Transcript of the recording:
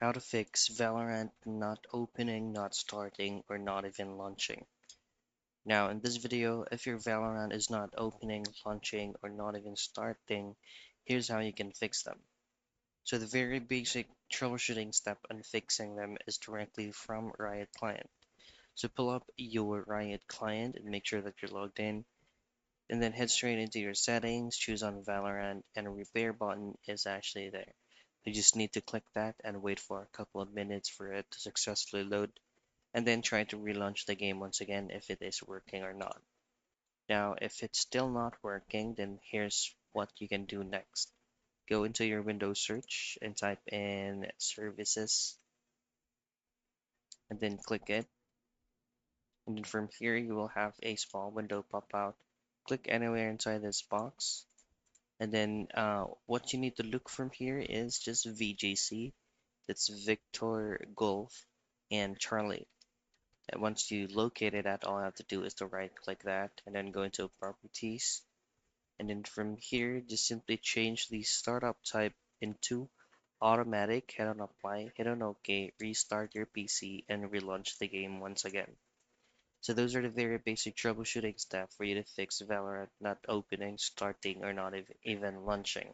How to fix Valorant not opening, not starting, or not even launching. Now, in this video, if your Valorant is not opening, launching, or not even starting, here's how you can fix them. So the very basic troubleshooting step on fixing them is directly from Riot Client. So pull up your Riot Client and make sure that you're logged in, and then head straight into your settings, choose on Valorant, and a repair button is actually there. You just need to click that and wait for a couple of minutes for it to successfully load, and then try to relaunch the game once again if it is working or not. Now, if it's still not working, then here's what you can do next. Go into your Windows search and type in services, and then click it. And then from here, you will have a small window pop out. Click anywhere inside this box. And then what you need to look from here is just VJC. That's Victor, Golf, and Charlie. And once you locate it at, all I have to do is to right click that and then go into properties. And then from here, just simply change the startup type into automatic. Hit on apply, hit on OK, restart your PC, and relaunch the game once again. So those are the very basic troubleshooting steps for you to fix Valorant not opening, starting, or not even launching.